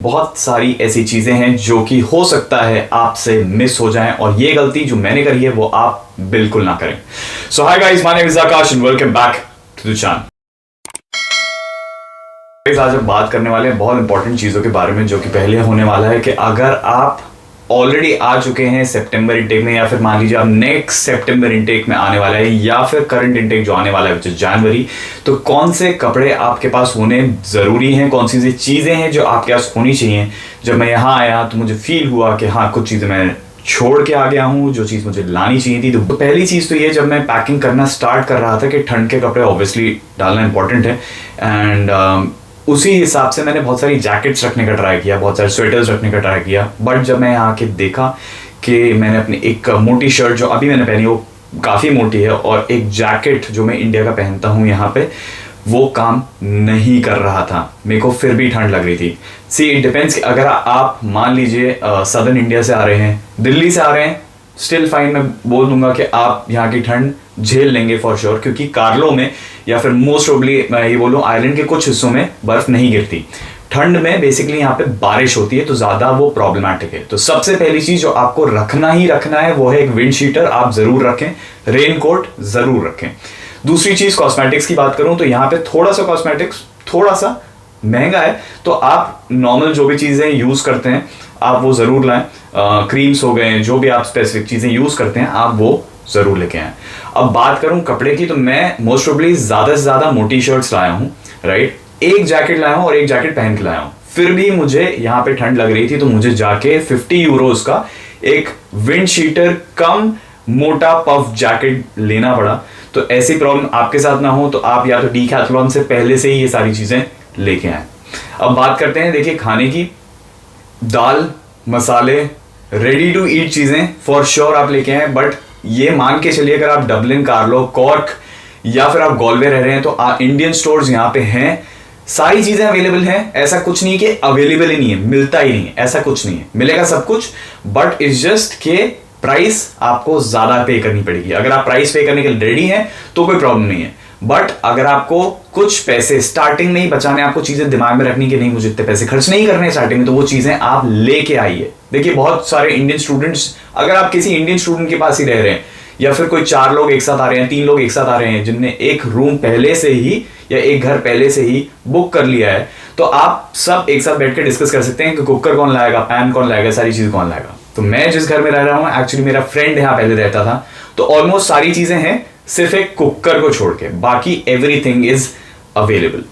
बहुत सारी ऐसी चीजें हैं जो कि हो सकता है आपसे मिस हो जाएं और ये गलती जो मैंने करी है वो आप बिल्कुल ना करें। So hi guys, my name is Aakash and welcome back to the channel. आज हम बात करने वाले हैं बहुत इंपॉर्टेंट चीजों के बारे में जो कि पहले होने वाला है कि अगर आप ऑलरेडी आ चुके हैं सितंबर इनटेक में, या फिर मान लीजिए आप नेक्स्ट सितंबर इनटेक में आने वाला है, या फिर करंट इनटेक जो आने वाला है जो जनवरी, तो कौन से कपड़े आपके पास होने ज़रूरी हैं, कौन सी चीज़ें हैं जो आपके पास होनी चाहिए। जब मैं यहाँ आया तो मुझे फील हुआ कि हाँ, कुछ चीज़ें मैं छोड़ के आ गया हूँ जो चीज़ मुझे लानी चाहिए थी। तो पहली चीज़ तो ये, जब मैं पैकिंग करना स्टार्ट कर रहा था कि ठंड के कपड़े ऑब्वियसली डालना इंपॉर्टेंट है, एंड उसी हिसाब से मैंने बहुत सारी जैकेट्स रखने का ट्राई किया, बहुत सारे स्वेटर्स रखने का ट्राई किया। बट जब मैं यहाँ आके देखा कि मैंने अपनी एक मोटी शर्ट जो अभी मैंने पहनी वो काफ़ी मोटी है, और एक जैकेट जो मैं इंडिया का पहनता हूँ यहाँ पे, वो काम नहीं कर रहा था। मेरे को फिर भी ठंड लग रही थी। See it depends. अगर आप मान लीजिए सदर्न इंडिया से आ रहे हैं, दिल्ली से आ रहे हैं, स्टिल फाइन, मैं बोल दूंगा कि आप यहाँ की ठंड झेल लेंगे फॉर श्योर, क्योंकि कार्लो में या फिर मोस्ट प्रोबेबली मैं ये बोलूँ आयरलैंड के कुछ हिस्सों में बर्फ नहीं गिरती। ठंड में बेसिकली यहाँ पे बारिश होती है, तो ज़्यादा वो प्रॉब्लमैटिक है। तो सबसे पहली चीज़ जो आपको रखना ही रखना है वो है एक विंड शीटर। आप ज़रूर रखें, रेन कोट ज़रूर रखें। दूसरी चीज़, कॉस्मेटिक्स की बात करूँ तो यहाँ पे थोड़ा सा कॉस्मेटिक्स थोड़ा सा महंगा है, तो आप नॉर्मल जो भी चीज़ें यूज़ करते हैं आप वो ज़रूर लाएं। क्रीम्स हो गए, जो भी आप स्पेसिफिक चीज़ें यूज़ करते हैं आप वो ज़रूर लेके आएं। अब बात करूं कपड़े की, तो मैं मोस्ट प्रोबेबली ज़्यादा से ज़्यादा मोटी शर्ट्स लाया हूं, राइट। एक जैकेट लाया हूं और एक जैकेट पहन के लाया हूं। फिर भी मुझे यहाँ पे ठंड लग रही थी, तो मुझे जाके 50 यूरोज का एक विंड शीटर कम मोटा पफ जैकेट लेना पड़ा। तो ऐसी प्रॉब्लम आपके साथ ना हो तो आप या तो डीकैथलॉन से पहले से ही ये सारी चीज़ें लेके आए। अब बात करते हैं, देखिए, खाने की। दाल, मसाले, रेडी टू ईट चीज़ें फॉर श्योर आप लेके आए। बट ये मान के चलिए, अगर आप डबलिन, कार्लो, कॉर्क या फिर आप गॉलवे रह रहे हैं तो इंडियन स्टोर्स यहाँ पे हैं, सारी चीजें अवेलेबल हैं। ऐसा कुछ नहीं कि अवेलेबल ही नहीं है, मिलता ही नहीं है, ऐसा कुछ नहीं है, मिलेगा सब कुछ। बट इट्स जस्ट के प्राइस आपको ज्यादा पे करनी पड़ेगी। अगर आप प्राइस पे करने के लिए रेडी हैं तो कोई प्रॉब्लम नहीं है। बट अगर आपको कुछ पैसे स्टार्टिंग में ही बचाने, आपको चीजें दिमाग में रखनी कि नहीं मुझे इतने पैसे खर्च नहीं करने स्टार्टिंग में, तो वो चीजें आप लेके आइए। देखिए, बहुत सारे इंडियन स्टूडेंट्स, अगर आप किसी इंडियन स्टूडेंट के पास ही रह रहे हैं, या फिर कोई 4 लोग एक साथ आ रहे हैं, 3 लोग एक साथ आ रहे हैं, जिनने एक रूम पहले से ही या एक घर पहले से ही बुक कर लिया है, तो आप सब एक साथ बैठ के डिस्कस कर सकते हैं कि कुकर कौन लाएगा, पैन कौन लाएगा, सारी चीज कौन लाएगा। तो मैं जिस घर में रह रहा हूँ, एक्चुअली मेरा फ्रेंड यहाँ पहले रहता था, तो ऑलमोस्ट सारी चीजें हैं सिर्फ एक कुकर को छोड़ के, बाकी एवरीथिंग इज अवेलेबल।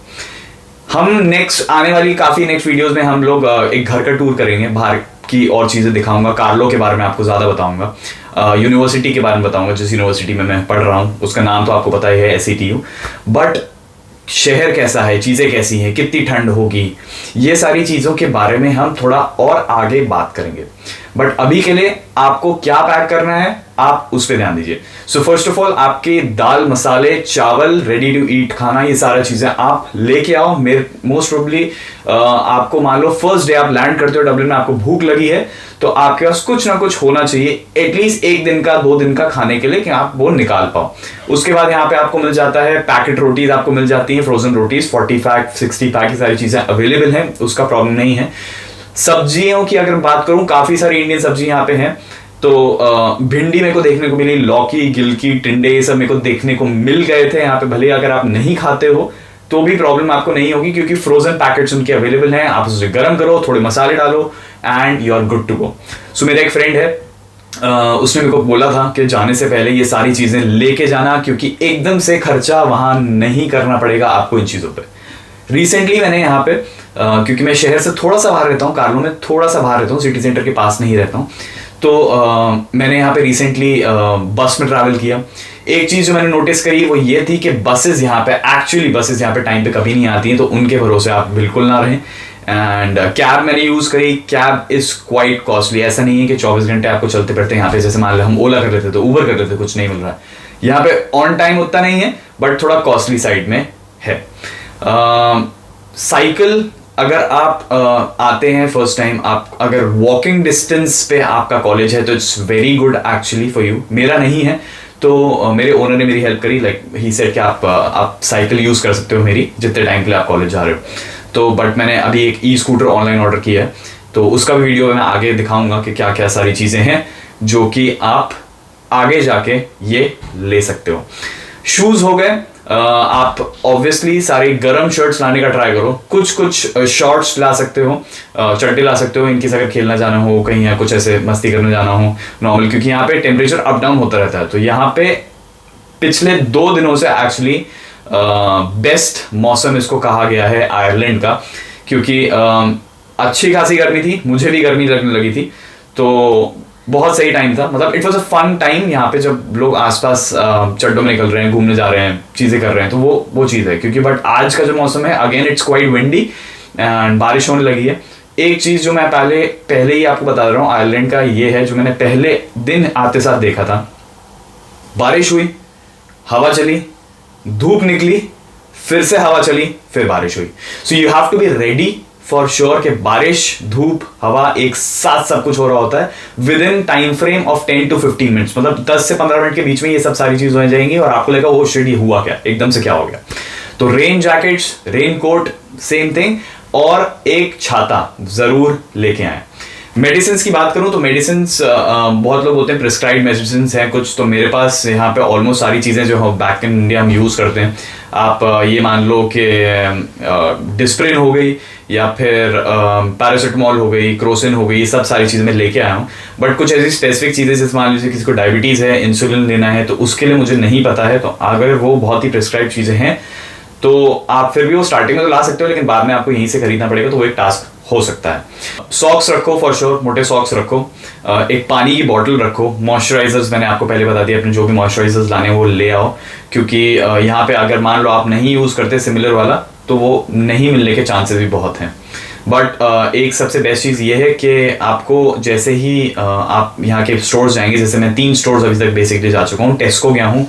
हम नेक्स्ट आने वाली काफी नेक्स्ट वीडियोस में हम लोग एक घर का टूर करेंगे, बाहर की और चीजें दिखाऊंगा, कार्लो के बारे में आपको ज्यादा बताऊंगा, यूनिवर्सिटी के बारे में बताऊंगा, जिस यूनिवर्सिटी में मैं पढ़ रहा हूँ उसका नाम तो आपको पता ही है, SETU। बट शहर कैसा है, चीजें कैसी हैं, कितनी ठंड होगी, ये सारी चीजों के बारे में हम थोड़ा और आगे बात करेंगे। बट अभी के लिए आपको क्या पैक करना है आप उस पर ध्यान दीजिए। सो फर्स्ट ऑफ ऑल, आपके दाल, मसाले, चावल, रेडी टू ईट खाना, ये सारा चीजें आप लेके आओ। मेरे मोस्ट प्रोबेबली आपको मान लो फर्स्ट डे आप लैंड करते हो डबलिन में, आपको भूख लगी है, तो आपके पास कुछ ना कुछ होना चाहिए, एटलीस्ट 1 दिन का 2 दिन का खाने के लिए, कि आप वो निकाल पाओ। उसके बाद यहाँ पे आपको मिल जाता है पैकेट रोटीज, आपको मिल जाती है फ्रोजन रोटीज, 40 पैक 60 पैक, की सारी चीजें अवेलेबल हैं, उसका प्रॉब्लम नहीं है। सब्जियों की अगर बात करूं, काफी सारी इंडियन सब्जी यहाँ पे हैं। तो भिंडी मेरे को देखने को मिली, लौकी, गिलकी, टिंडे, ये सब मेरे को देखने को मिल गए थे यहाँ पे। भले अगर आप नहीं खाते हो तो भी प्रॉब्लम आपको नहीं होगी, क्योंकि फ्रोजन पैकेट्स उनके अवेलेबल हैं। आप उसे गर्म करो, थोड़े मसाले डालो and you are good to go. So मेरा एक फ्रेंड है, उसने मेरे को बोला था कि जाने से पहले ये सारी चीजें लेके जाना, क्योंकि एकदम से खर्चा वहां नहीं करना पड़ेगा आपको इन चीजों पे। रिसेंटली मैंने यहाँ पे क्योंकि मैं शहर से थोड़ा सा बाहर रहता हूँ, कार्लो में थोड़ा सा बाहर रहता हूँ, सिटी सेंटर के पास नहीं रहता हूँ, तो मैंने यहाँ पे रिसेंटली बस में ट्रैवल किया। एक चीज़ जो मैंने नोटिस करी वो ये थी कि बसेस यहाँ पे टाइम पे कभी नहीं आती हैं, तो उनके भरोसे आप बिल्कुल ना रहें। एंड कैब मैंने यूज़ करी, कैब इज़ क्वाइट कॉस्टली। ऐसा नहीं है कि 24 घंटे आपको चलते फिरते यहाँ पे, जैसे मान लो हम ओला कर लेते तो ऊबर कर लेते, कुछ नहीं मिल रहा है यहाँ पे। ऑन टाइम उतना नहीं है, बट थोड़ा कॉस्टली साइड में है। साइकिल, अगर आप आते हैं फर्स्ट टाइम, आप अगर वॉकिंग डिस्टेंस पे आपका कॉलेज है तो it's very good actually for you. मेरा नहीं है, तो मेरे ओनर ने मेरी हेल्प करी, लाइक ही सेड कि आप साइकिल यूज कर सकते हो मेरी, जितने टाइम के लिए आप कॉलेज जा रहे हो। तो बट मैंने अभी एक ई स्कूटर ऑनलाइन ऑर्डर किया है, तो उसका भी वीडियो मैं आगे दिखाऊंगा कि क्या क्या सारी चीज़ें हैं जो कि आप आगे जाके ये ले सकते हो। शूज़ हो गए, आप ऑब्वियसली सारी गर्म शर्ट्स लाने का ट्राई करो, कुछ शॉर्ट्स ला सकते हो, चड्डे ला सकते हो इनकेस अगर खेलना जाना हो कहीं या कुछ ऐसे मस्ती करने जाना हो नॉर्मल, क्योंकि यहाँ पे टेम्परेचर अप डाउन होता रहता है। तो यहाँ पे पिछले 2 दिनों से एक्चुअली बेस्ट मौसम इसको कहा गया है आयरलैंड का, क्योंकि अच्छी खासी गर्मी थी, मुझे भी गर्मी लगने लगी थी, तो बहुत सही टाइम था। मतलब it was a fun time यहाँ पे जब लोग आसपास चड्डों में निकल रहे हैं, घूमने जा रहे हैं, चीज़ें कर रहे हैं, तो वो चीज़ है। क्योंकि बट आज का जो मौसम है again it's quite windy and बारिश होने लगी है। एक चीज़ जो मैं पहले ही आपको बता रहा हूँ आयरलैंड का, ये है जो मैंने पहले दिन आते साथ देखा था, बारिश हुई, हवा चली, धूप निकली, फिर से हवा चली, फिर बारिश हुई। So you have to be ready for sure कि बारिश, धूप, हवा एक साथ सब कुछ हो रहा होता है with in time frame of 10 to 15 minutes. मतलब 10 से 15 मिनट के बीच में ये सब सारी चीजें हो जाएंगी और आपको लगेगा वो शिट ये हुआ क्या, एकदम से क्या हो गया। तो rain jackets, raincoat same thing, और एक छाता जरूर लेके आए। मेडिसिन की बात करूं तो मेडिसिन बहुत लोग बोलते हैं प्रिस्क्राइब्ड मेडिसिन हैं कुछ, तो मेरे पास यहाँ पे ऑलमोस्ट सारी चीज़ें जो हम बैक इन इंडिया हम यूज़ करते हैं। आप ये मान लो कि डिस्प्रिन हो गई या फिर पैरासिटामोल हो गई, क्रोसिन हो गई, ये सब सारी चीज़ें मैं लेके आया हूँ। बट कुछ ऐसी स्पेसिफिक चीज़ें जैसे मान लीजिए किसी को डायबिटीज़ है, इंसुलिन लेना है, तो उसके लिए मुझे नहीं पता है, तो अगर वो बहुत ही प्रिस्क्राइब चीज़ें हैं तो आप फिर भी वो स्टार्टिंग में तो ला सकते हो, लेकिन बाद में आपको यहीं से खरीदना पड़ेगा, तो वो एक टास्क हो सकता है। सॉक्स रखो फॉर श्योर, मोटे सॉक्स रखो, एक पानी की बॉटल रखो, मॉइस्चराइजर्स मैंने आपको पहले बता दिया, अपने जो भी मॉइस्चराइजर्स लाने वो ले आओ, क्योंकि यहाँ पे अगर मान लो आप नहीं यूज़ करते सिमिलर वाला तो वो नहीं मिलने के चांसेस भी बहुत हैं। बट एक सबसे बेस्ट चीज़ ये है कि आपको जैसे ही आप यहाँ के स्टोर्स जाएंगे, जैसे मैं 3 स्टोर्स अभी तक बेसिकली जा चुका हूँ, टेस्को गया हूँ,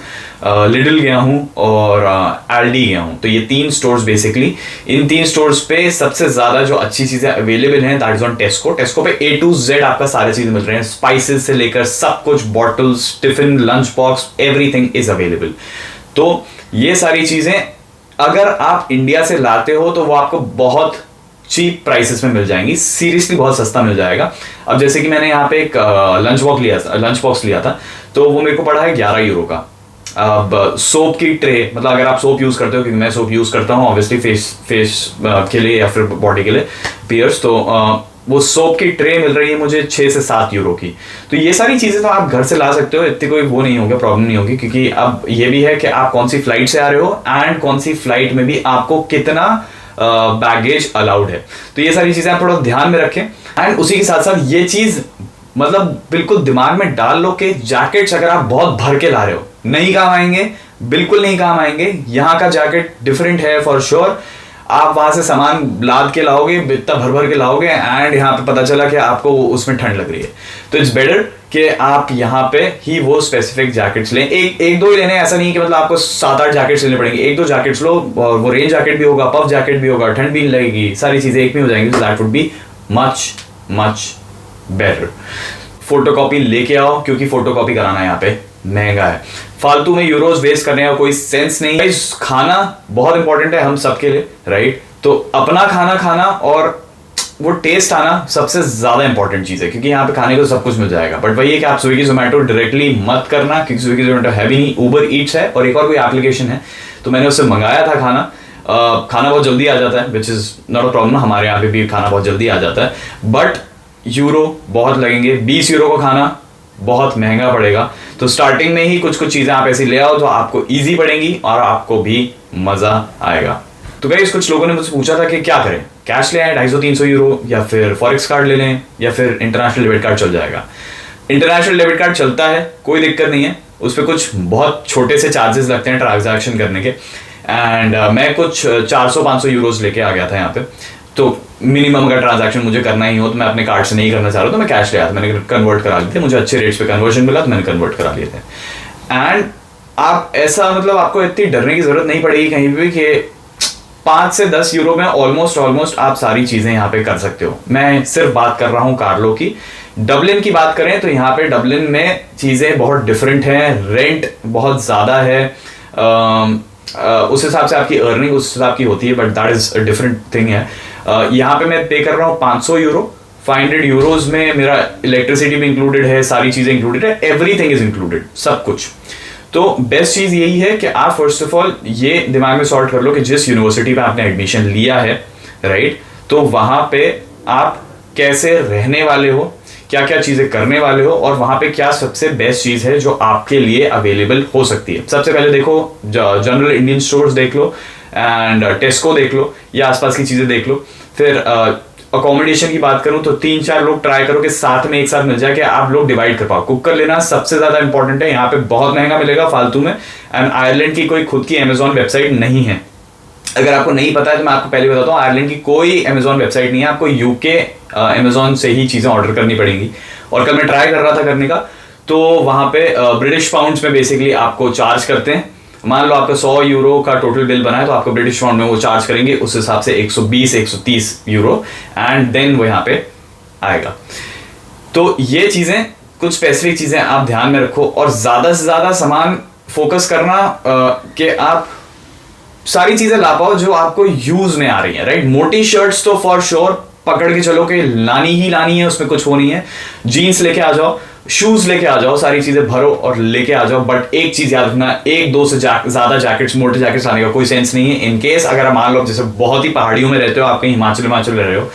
लिडल गया हूँ और एल्डी गया हूँ। तो ये 3 स्टोर्स बेसिकली, इन 3 स्टोर्स पे सबसे ज़्यादा जो अच्छी चीज़ें अवेलेबल हैं दैट इज ऑन टेस्को। टेस्को पे A to Z आपका सारी चीज़ें मिल रहे हैं, स्पाइसेस से लेकर सब कुछ, bottles, tiffin, lunch box, everything is available. तो ये सारी चीज़ें अगर आप इंडिया से लाते हो तो वो आपको बहुत चीप प्राइसेस में मिल जाएंगी, सीरियसली बहुत सस्ता मिल जाएगा। अब जैसे कि मैंने यहाँ पे एक लंच बॉक्स लिया था, तो वो मेरे को पड़ा है 11 यूरो का। अब सोप की ट्रे, मतलब अगर आप सोप यूज़ करते हो, क्योंकि मैं सोप यूज़ करता हूँ ऑब्वियसली फेस के लिए या फिर बॉडी के लिए पियर्स, तो वो सोप की ट्रे मिल रही है मुझे 6 से 7 यूरो की। तो ये सारी चीज़ें तो आप घर से ला सकते हो, इतनी कोई वो नहीं होगा, प्रॉब्लम नहीं होगी, क्योंकि अब ये भी है कि आप कौन सी फ्लाइट से आ रहे हो एंड कौन सी फ्लाइट में भी आपको कितना बैगेज अलाउड है। तो ये सारी चीज़ें आप थोड़ा ध्यान में रखें। एंड उसी के साथ साथ ये चीज़ मतलब बिल्कुल दिमाग में डाल लो कि जैकेट्स अगर आप बहुत भर के ला रहे हो नहीं काम आएंगे, बिल्कुल नहीं काम आएंगे। यहाँ का जैकेट डिफरेंट है फॉर श्योर। आप वहां से सामान लाद के लाओगे, इतना भर भर के लाओगे एंड यहाँ पे पता चला कि आपको उसमें ठंड लग रही है, तो इट्स बेटर कि आप यहाँ पे ही वो स्पेसिफिक जैकेट्स लें। एक दो ही लेने, ऐसा नहीं कि मतलब आपको 7-8 जैकेट्स लेने पड़ेंगे, 1-2 जैकेट्स लो, और वो रेन जैकेट भी होगा, पफ जैकेट भी होगा, ठंड भी नहीं लगेगी, सारी चीजें एक में हो जाएंगी, that would be much much better. Photocopy लेके आओ, क्योंकि फोटोकॉपी कराना यहाँ पे महंगा है, फालतू में यूरोज वेस्ट करने का कोई सेंस नहीं है। खाना बहुत इंपॉर्टेंट है हम सबके लिए, राइट? तो अपना खाना खाना और वो टेस्ट आना सबसे ज्यादा इंपॉर्टेंट चीज है, क्योंकि यहाँ पे खाने को सब कुछ मिल जाएगा। बट वही है कि आप स्विगी जोमेटो डायरेक्टली मत करना, क्योंकि स्विगी जोमेटो है भी नहीं, उबर ईट्स है और एक और कोई एप्लीकेशन है, तो मैंने उससे मंगाया था खाना। खाना बहुत जल्दी आ जाता है, which is not a problem, हमारे यहाँ पे भी खाना बहुत जल्दी आ जाता है, बट यूरो बहुत लगेंगे। 20 यूरो का खाना बहुत महंगा पड़ेगा। तो स्टार्टिंग में ही कुछ कुछ चीजें आप ऐसी ले आओ तो आपको इजी पड़ेंगी और आपको भी मजा आएगा। तो गाइस कुछ लोगों ने मुझसे पूछा था कि क्या करें, कैश ले आए 250-300 यूरो, या फिर फॉरेक्स कार्ड ले लें, या फिर इंटरनेशनल डेबिट कार्ड चल जाएगा। इंटरनेशनल डेबिट कार्ड चलता है, कोई दिक्कत नहीं है, उस पर कुछ बहुत छोटे से चार्जेस लगते हैं ट्रांजैक्शन करने के। एंड मैं कुछ 400-500 यूरोज लेके आ गया था यहाँ पे, तो मिनिमम अगर ट्रांजैक्शन मुझे करना ही हो तो मैं अपने कार्ड से नहीं करना चाह रहा, तो मैं कैश ले आया था, मैंने कन्वर्ट करा लिए थे, मुझे अच्छे रेट्स पे कन्वर्शन मिला तो मैंने कन्वर्ट करा लिए थे। एंड आप ऐसा मतलब आपको इतनी डरने की जरूरत नहीं पड़ेगी कहीं भी कि 5 से 10 यूरो में ऑलमोस्ट आप सारी चीजें यहाँ पे कर सकते हो। मैं सिर्फ बात कर रहा हूँ कार्लो की। डबलिन की बात करें तो यहाँ पे डबलिन में चीजें बहुत डिफरेंट हैं, रेंट बहुत ज्यादा है, उस हिसाब से आपकी अर्निंग उस हिसाब की होती है, but that is a different thing है। यहाँ पे मैं पे कर रहा हूँ 500 यूरो, 500 यूरोज में मेरा इलेक्ट्रिसिटी भी इंक्लूडेड है, सारी चीजें इंक्लूडेड है, एवरीथिंग इज इंक्लूडेड, सब कुछ। तो बेस्ट चीज यही है कि आप फर्स्ट ऑफ ऑल ये दिमाग में सॉर्ट कर लो कि जिस यूनिवर्सिटी पे आपने एडमिशन लिया है, राइट, तो वहां पे आप कैसे रहने वाले हो, क्या क्या चीजें करने वाले हो, और वहां पे क्या सबसे बेस्ट चीज है जो आपके लिए अवेलेबल हो सकती है। सबसे पहले देखो, जनरल इंडियन स्टोर्स देख लो, एंड टेस्को देख लो, या आसपास की चीजें देख लो। फिर अकोमोडेशन की बात करूं तो 3-4 लोग ट्राई करो कि साथ में एक साथ मिल जाए, कि आप लोग डिवाइड कर पाओ। कुकर लेना सबसे ज्यादा इंपॉर्टेंट है, यहाँ पे बहुत महंगा मिलेगा फालतू में, एंड आयरलैंड की कोई खुद की अमेजोन वेबसाइट नहीं है। अगर आपको नहीं पता है तो मैं आपको पहले बताता हूँ, आयरलैंड की कोई अमेजोन वेबसाइट नहीं है, आपको यूके अमेजोन से ही चीजें ऑर्डर करनी पड़ेंगी। और कल मैं ट्राई कर रहा था करने का, तो वहां पे ब्रिटिश पाउंड्स में बेसिकली आपको चार्ज करते हैं। मान लो आपका 100 यूरो का टोटल बिल बना है, तो आपको ब्रिटिश पाउंड में वो चार्ज करेंगे उस हिसाब से 120-130 यूरो, एंड देन वो यहाँ पे आएगा। तो ये चीजें, कुछ स्पेसिफिक चीजें आप ध्यान में रखो, और ज्यादा से ज्यादा सामान फोकस करना कि आप सारी चीजें ला पाओ जो आपको यूज में आ रही है, राइट। मोटी शर्ट्स तो फॉर श्योर पकड़ के चलो कि लानी ही लानी है, उसमें कुछ वो नहीं है। जीन्स लेके आ जाओ, शूज लेके आ जाओ, सारी चीजें भरो और लेके आ जाओ। बट एक चीज याद रखना, 1-2 से ज्यादा जैकेट्स, मोटे जैकेट्स लाने का कोई सेंस नहीं है। इनकेस अगर मान लो जैसे बहुत ही पहाड़ियों में रहते हो, आप कहीं हिमाचल रह रहे हो,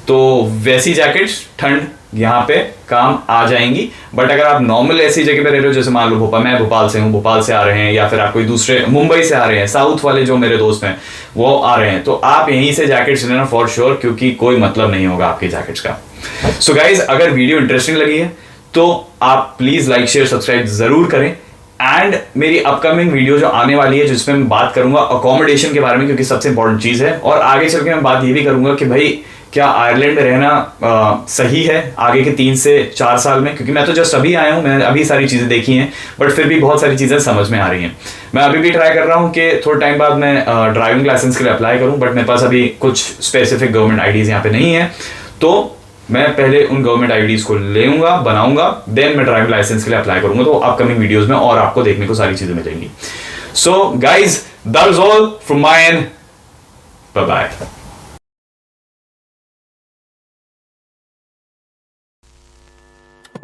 तो वैसी जैकेट्स ठंड यहाँ पे काम आ जाएंगी। बट अगर आप नॉर्मल ऐसी जगह पे रह रहे हो, जैसे मान लो भोपाल, मैं भोपाल से हूँ, भोपाल से आ रहे हैं, या फिर आप कोई दूसरे मुंबई से आ रहे हैं, साउथ वाले जो मेरे दोस्त हैं वो आ रहे हैं, तो आप यहीं से जैकेट्स लेना फॉर श्योर, क्योंकि कोई मतलब नहीं होगा आपकी जैकेट्स का। सो गाइज, अगर वीडियो इंटरेस्टिंग लगी है तो आप प्लीज लाइक शेयर सब्सक्राइब जरूर करें। एंड मेरी अपकमिंग वीडियो जो आने वाली है, जिसमें मैं बात करूंगा अकोमोडेशन के बारे में, क्योंकि सबसे इंपॉर्टेंट चीज है, और आगे चल के मैं बात ये भी करूंगा कि भाई क्या आयरलैंड में रहना सही है आगे के 3 से 4 साल में, क्योंकि मैं तो जस्ट अभी आया हूं, मैंने अभी सारी चीजें देखी हैं, बट फिर भी बहुत सारी चीजें समझ में आ रही हैं। मैं अभी भी ट्राई कर रहा हूं कि थोड़ा टाइम बाद मैं ड्राइविंग लाइसेंस के लिए अप्लाई करूं, बट मेरे पास अभी कुछ स्पेसिफिक गवर्नमेंट आईडीज यहाँ पे नहीं है, तो मैं पहले उन गवर्नमेंट आईडीज को लेऊंगा, बनाऊंगा, देन मैं ड्राइविंग लाइसेंस के लिए अप्लाई करूंगा। तो अपकमिंग वीडियोस में और आपको देखने को सारी चीजें मिलेंगी। So guys, that is all from my end, bye bye.